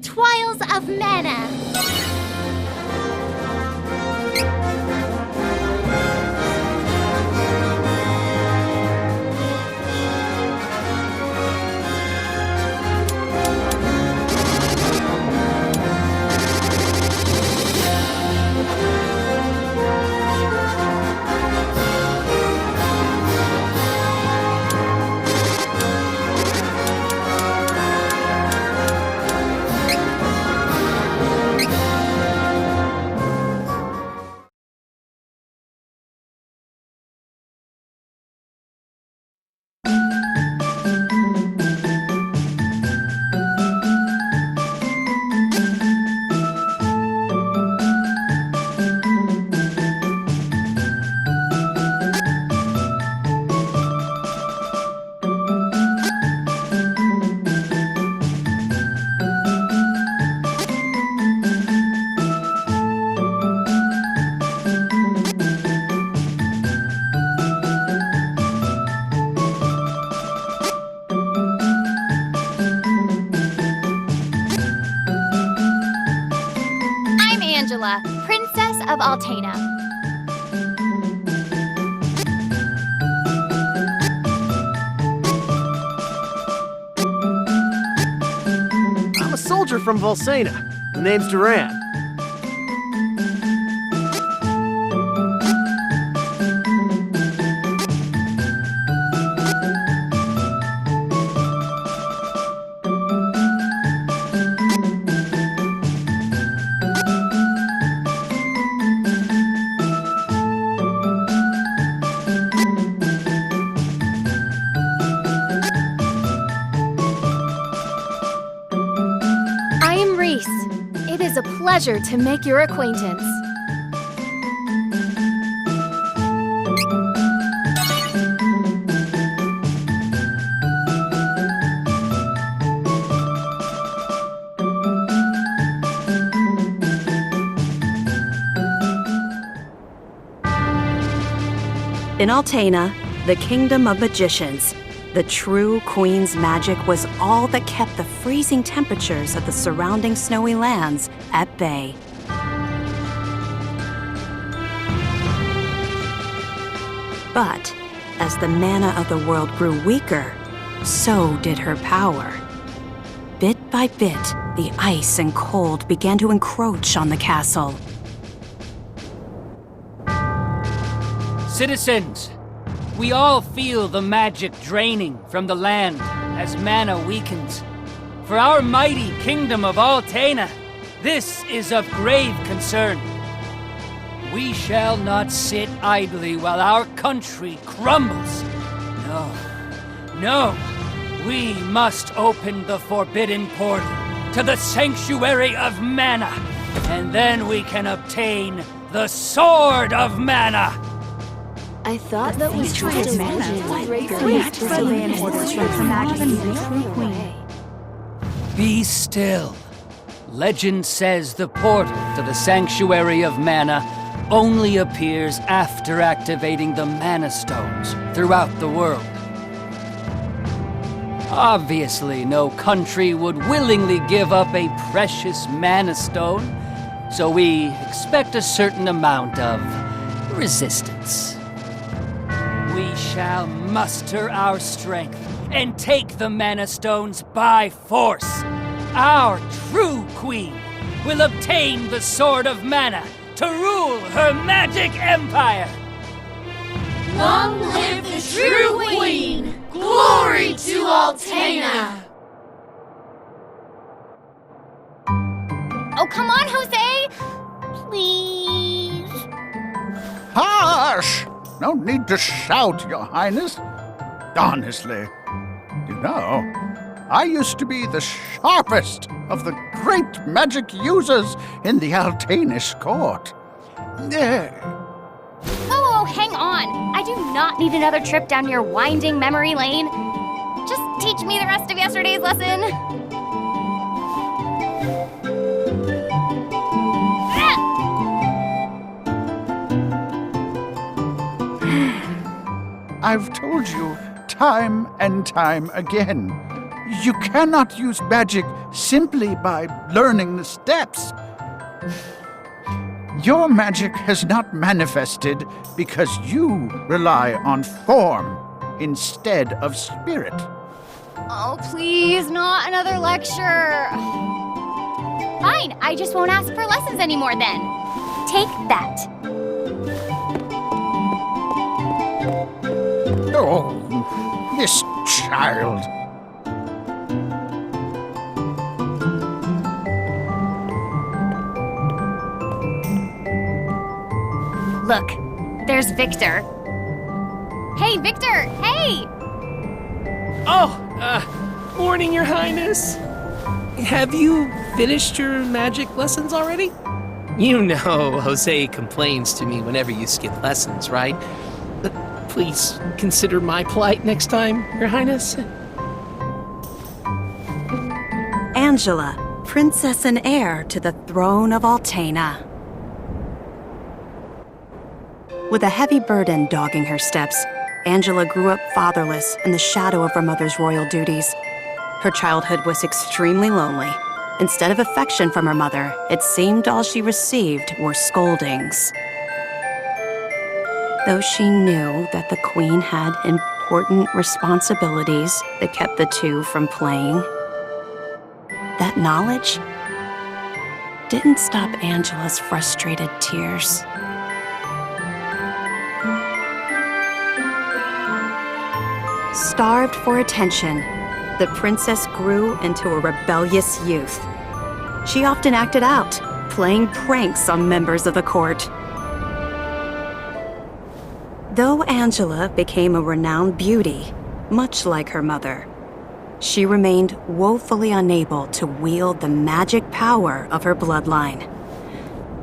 Trials of Mana. Angela, Princess of Altena. I'm a soldier from Volsena. The name's Duran. It is a pleasure to make your acquaintance. In Altena, the kingdom of magicians, the true queen's magic was all that kept the freezing temperatures of the surrounding snowy lands at bay. But as the mana of the world grew weaker, so did her power. Bit by bit, the ice and cold began to encroach on the castle. Citizens, we all feel the magic draining from the land as mana weakens. For our mighty kingdom of Altena, this is of grave concern. We shall not sit idly while our country crumbles. No, we must open the forbidden portal to the sanctuary of mana, and then we can obtain the Sword of Mana. I thought that was trying to Be still. Legend says the portal to the Sanctuary of Mana only appears after activating the Mana Stones throughout the world. Obviously, no country would willingly give up a precious Mana Stone, so we expect a certain amount of resistance. We shall muster our strength and take the Mana Stones by force. Our true queen will obtain the Sword of Mana to rule her magic empire. Long live the true queen! Glory to Altena! Oh, come on, Jose! Please. Hush! No need to shout, Your Highness. Honestly, you know, I used to be the sharpest of the great magic users in the Altenish court. Oh, hang on. I do not need another trip down your winding memory lane. Just teach me the rest of yesterday's lesson. I've told you time and time again, You cannot use magic simply by learning the steps. Your magic has not manifested because you rely on form instead of spirit. Oh, please, not another lecture. Fine, I just won't ask for lessons anymore then. Take that. Oh, this child. Look, there's Victor. Hey, Victor, hey! Oh, morning, Your Highness. Have you finished your magic lessons already? You know Jose complains to me whenever you skip lessons, right? But please consider my plight next time, Your Highness. Angela, princess and heir to the throne of Altena. With a heavy burden dogging her steps, Angela grew up fatherless in the shadow of her mother's royal duties. Her childhood was extremely lonely. Instead of affection from her mother, it seemed all she received were scoldings. Though she knew that the queen had important responsibilities that kept the two from playing, that knowledge didn't stop Angela's frustrated tears. Starved for attention, the princess grew into a rebellious youth. She often acted out, playing pranks on members of the court. Though Angela became a renowned beauty, much like her mother, she remained woefully unable to wield the magic power of her bloodline.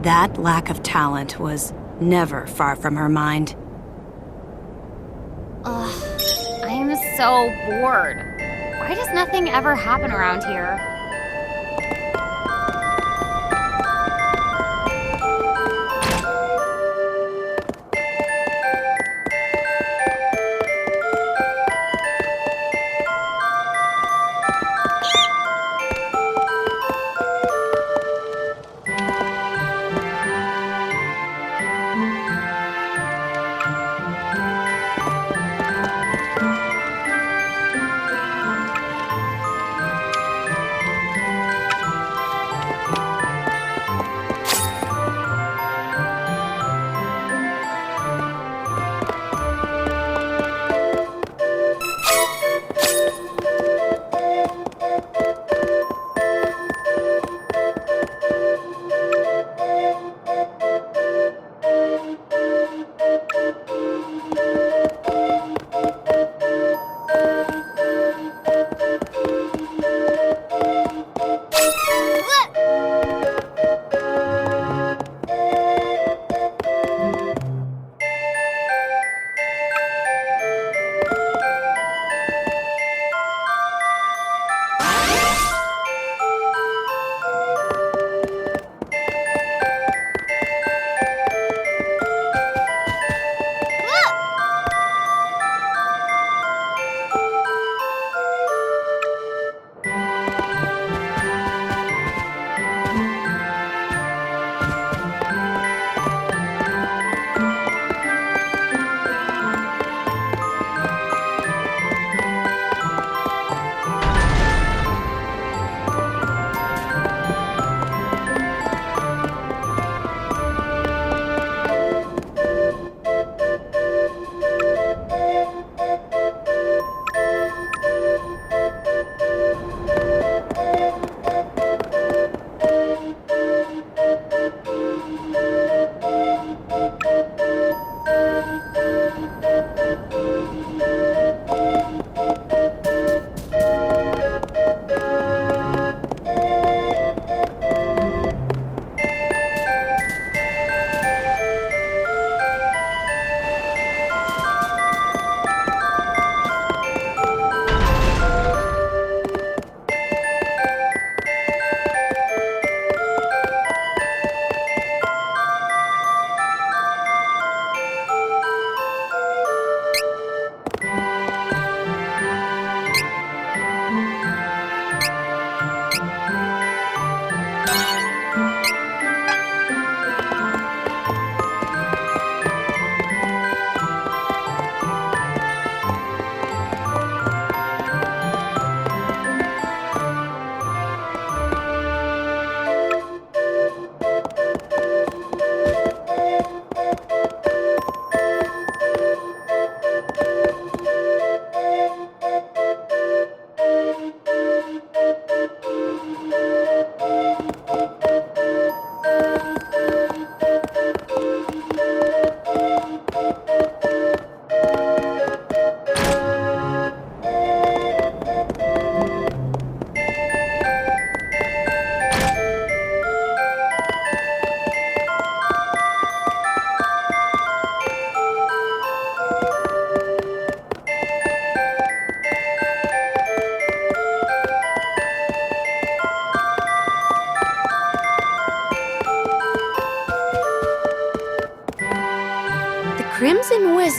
That lack of talent was never far from her mind. Ugh, I am so bored. Why does nothing ever happen around here?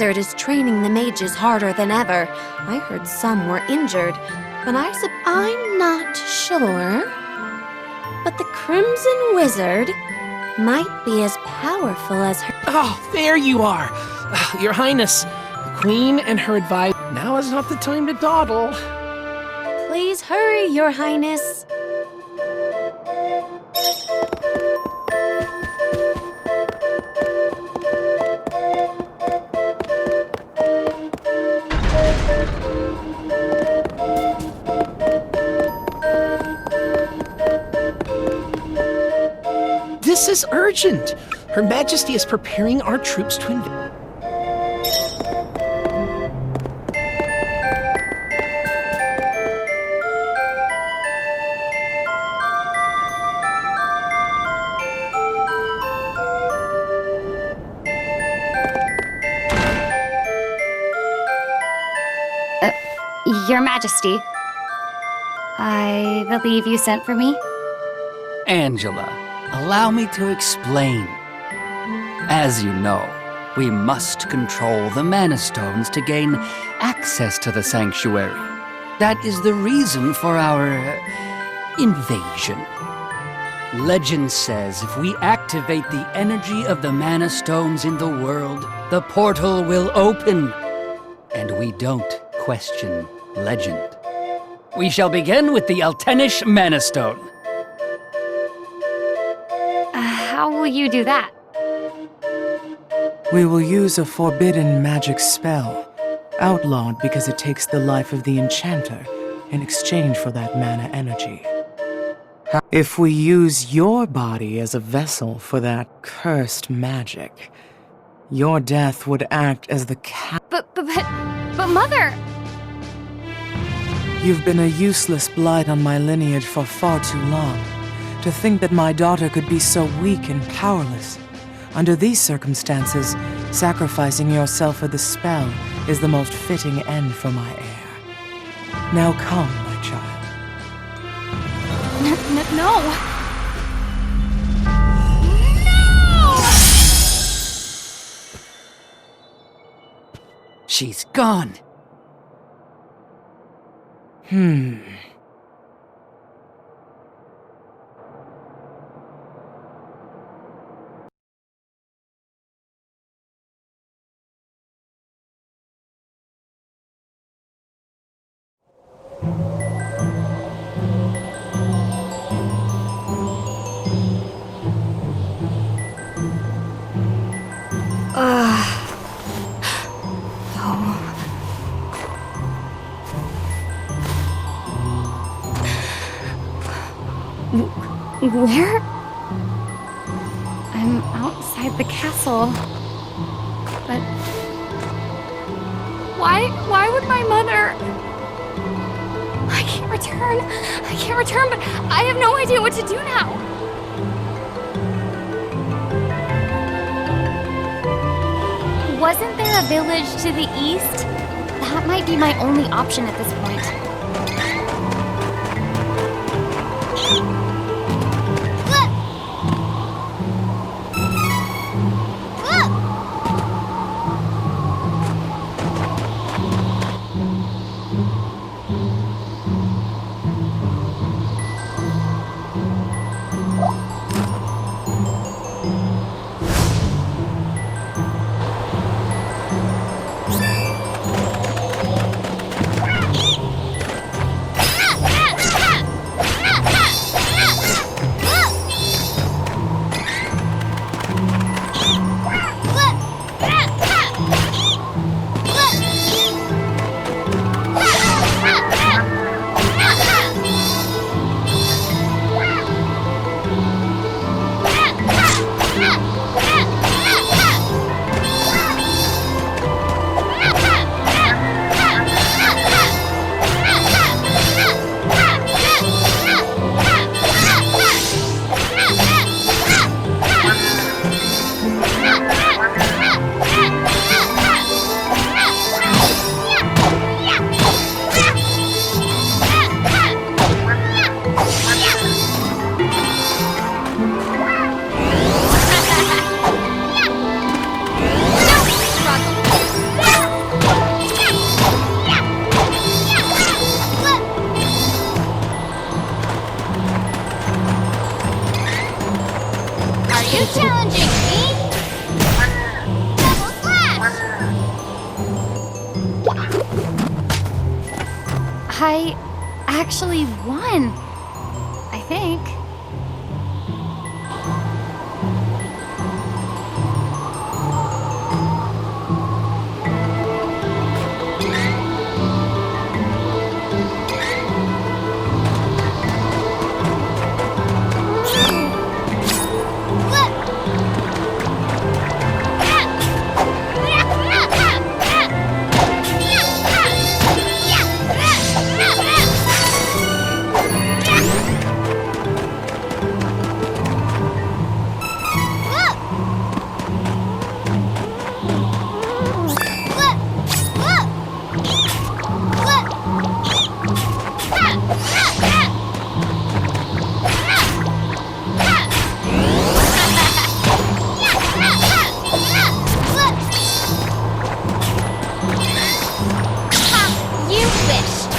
Wizard is training the mages harder than ever. I heard some were injured, but I'm not sure. But the Crimson Wizard might be as powerful as her. Oh, there you are. Your Highness, the Queen and her advisor. Now is not the time to dawdle. Please hurry, Your Highness. This is urgent. Her Majesty is preparing our troops to invade. Your Majesty, I believe you sent for me? Angela, allow me to explain. As you know, we must control the Mana Stones to gain access to the sanctuary. That is the reason for our invasion. Legend says if we activate the energy of the Mana Stones in the world, the portal will open. And we don't question legend. We shall begin with the Altenish Mana Stone. How will you do that? We will use a forbidden magic spell, outlawed because it takes the life of the enchanter in exchange for that mana energy. If we use your body as a vessel for that cursed magic, your death would act as the But Mother! You've been a useless blight on my lineage for far too long. To think that my daughter could be so weak and powerless. Under these circumstances, sacrificing yourself for the spell is the most fitting end for my heir. Now come, my child. No! She's gone. Where? I'm outside the castle. But why would my mother? I can't return, but I have no idea what to do now. Wasn't there a village to the east? That might be my only option at this point. I actually won. I think. You wished.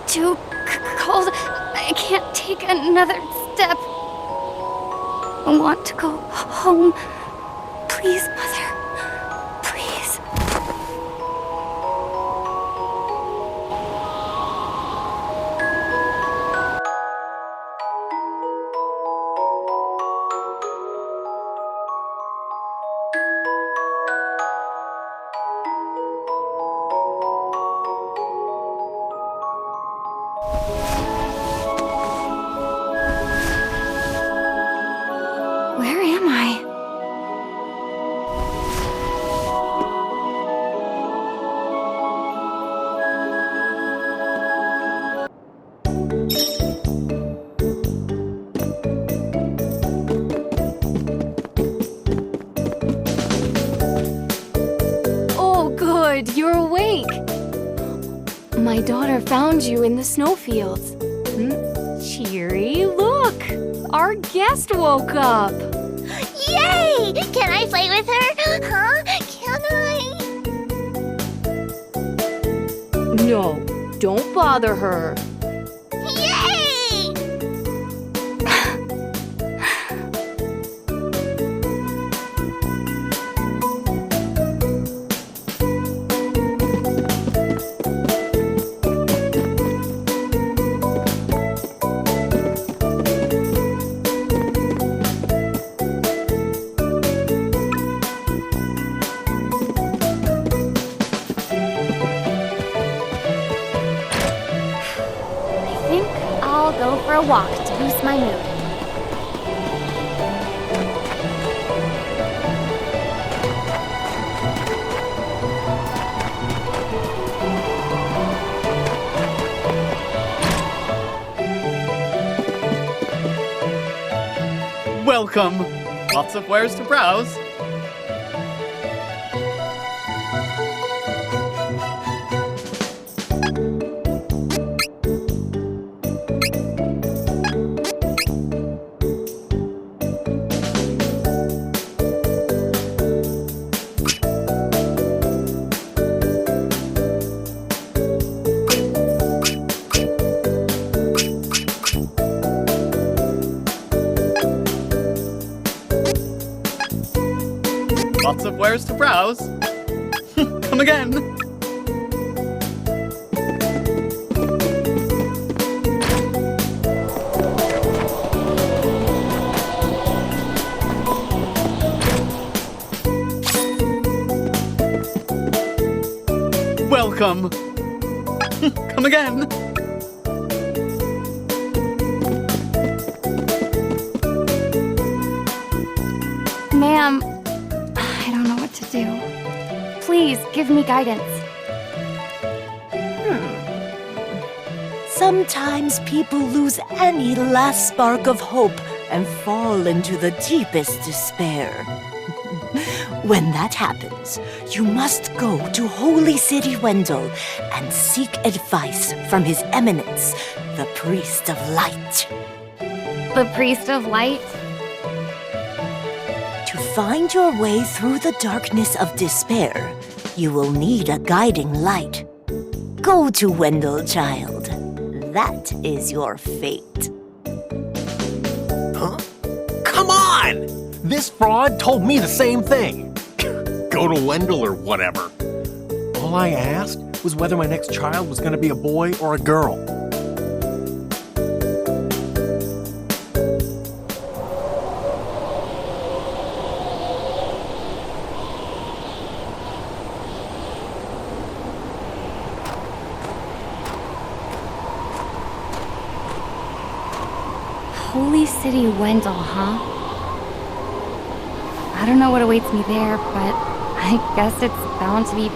Too cold. I can't take another step. I want to go home. Please, Mother. Please. Oh, good, you're awake. My daughter found you in the snowfields. Cheery, look! Our guest woke up. Yay! Can I play with her? Huh? Can I? No, don't bother her. Yay! I think I'll go for a walk to boost my mood. Welcome! Lots of wares to browse. Lots of wares to browse. Come again. Welcome. Come again. Ma'am, I don't know what to do. Please give me guidance. Sometimes people lose any last spark of hope and fall into the deepest despair. When that happens, you must go to Holy City Wendell and seek advice from His Eminence, the Priest of Light. The Priest of Light? To find your way through the darkness of despair, you will need a guiding light. Go to Wendell, child. That is your fate. Huh? Come on! This fraud told me the same thing. Go to Wendell or whatever. All I asked was whether my next child was going to be a boy or a girl. Holy City Wendell, huh? I don't know what awaits me there, but I guess it's bound to be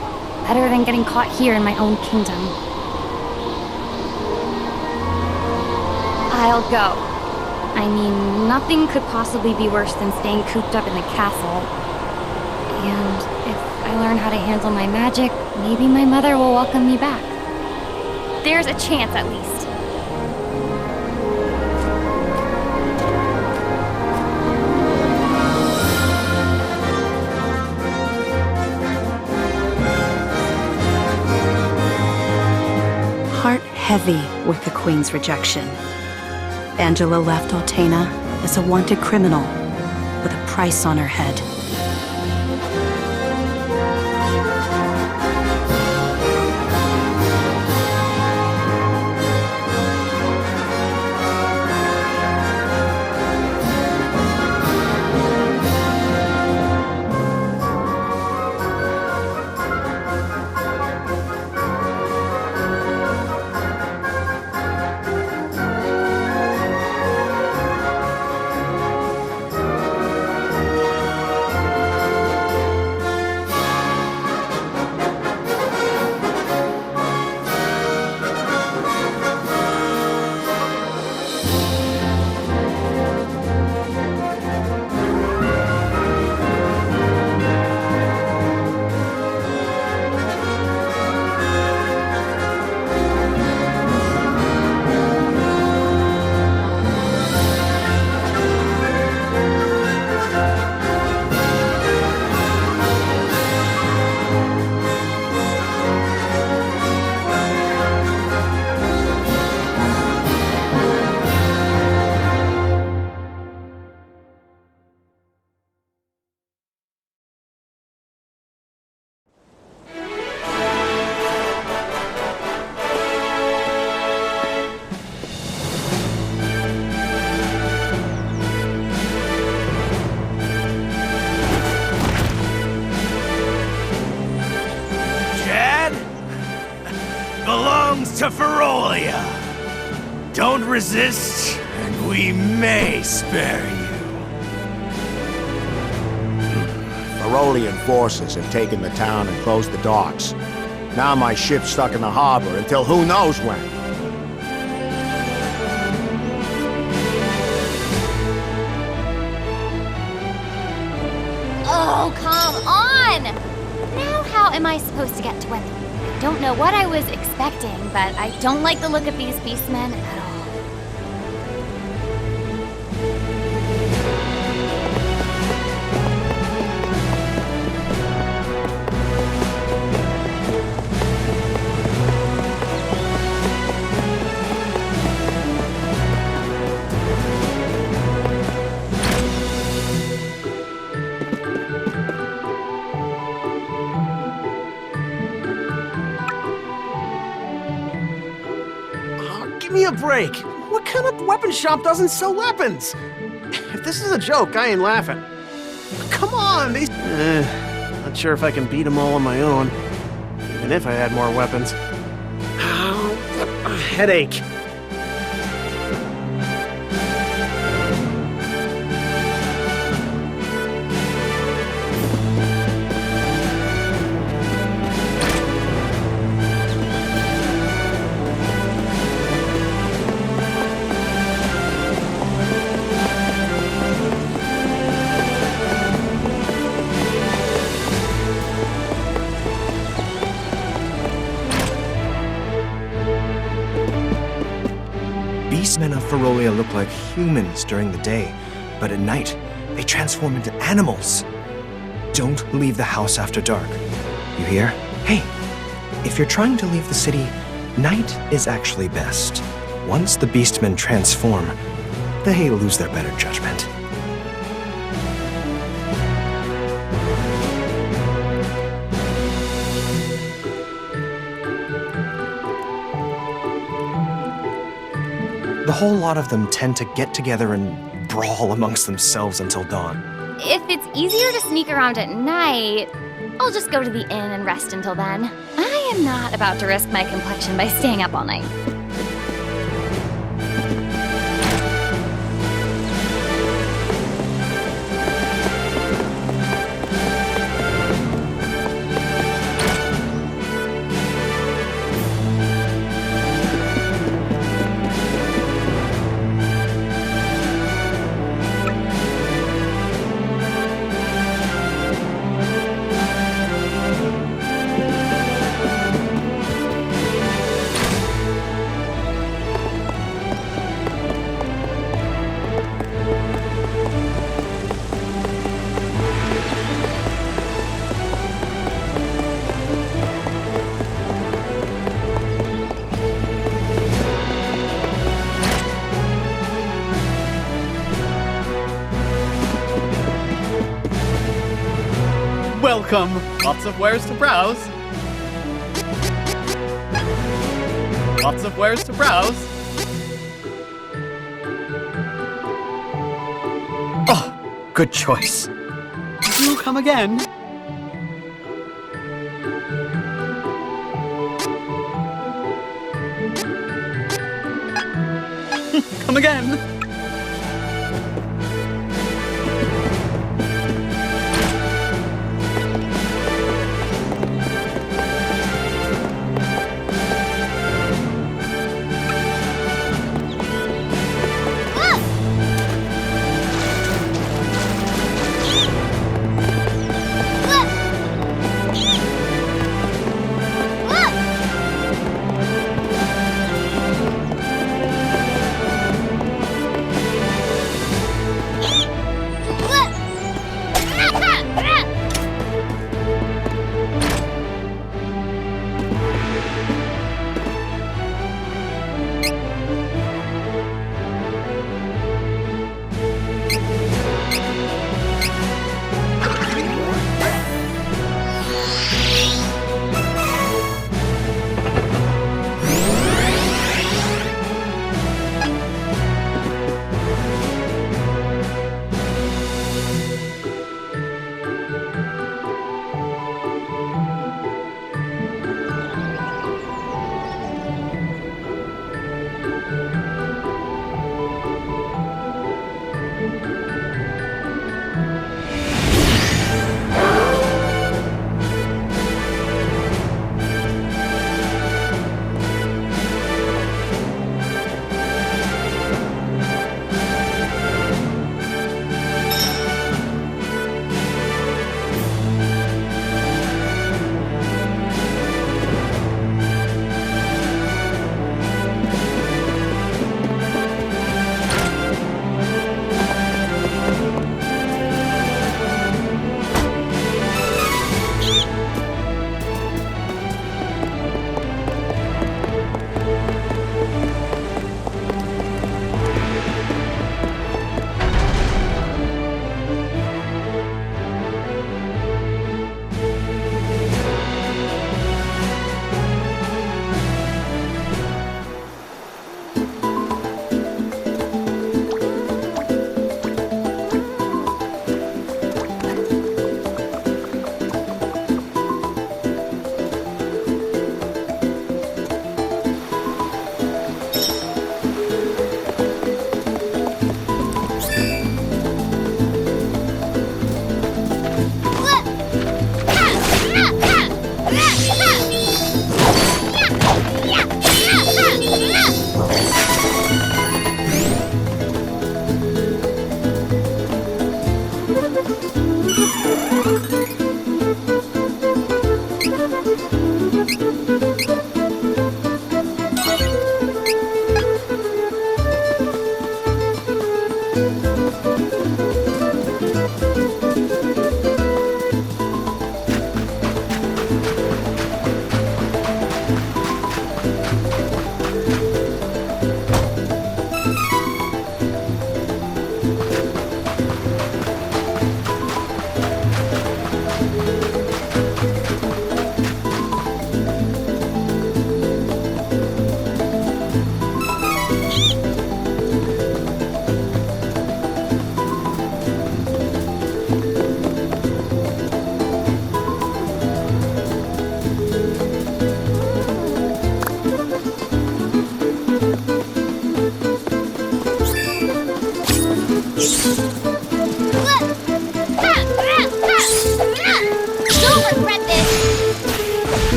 better than getting caught here in my own kingdom. I'll go. I mean, nothing could possibly be worse than staying cooped up in the castle. And if I learn how to handle my magic, maybe my mother will welcome me back. There's a chance, at least. Heart heavy with the Queen's rejection, Angela left Altena as a wanted criminal with a price on her head. belongs to Ferolia. Don't resist, and we may spare you. Ferolian forces have taken the town and closed the docks. Now my ship's stuck in the harbor until who knows when. Oh, come on! Now how am I supposed to get to Wendell? I don't know what I was expecting, but I don't like the look of these beastmen at all. Give me a break. What kind of weapon shop doesn't sell weapons? If this is a joke, I ain't laughing. Come on, these... not sure if I can beat them all on my own. Even if I had more weapons. A headache. Beastmen of Ferolia look like humans during the day, but at night, they transform into animals. Don't leave the house after dark. You hear? Hey, if you're trying to leave the city, night is actually best. Once the beastmen transform, they lose their better judgment. The whole lot of them tend to get together and brawl amongst themselves until dawn. If it's easier to sneak around at night, I'll just go to the inn and rest until then. I am not about to risk my complexion by staying up all night. Welcome. Lots of wares to browse. Lots of wares to browse. Oh, good choice. Do come again. Come again.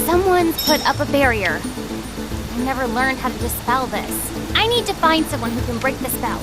Someone's put up a barrier. I never learned how to dispel this. I need to find someone who can break the spell.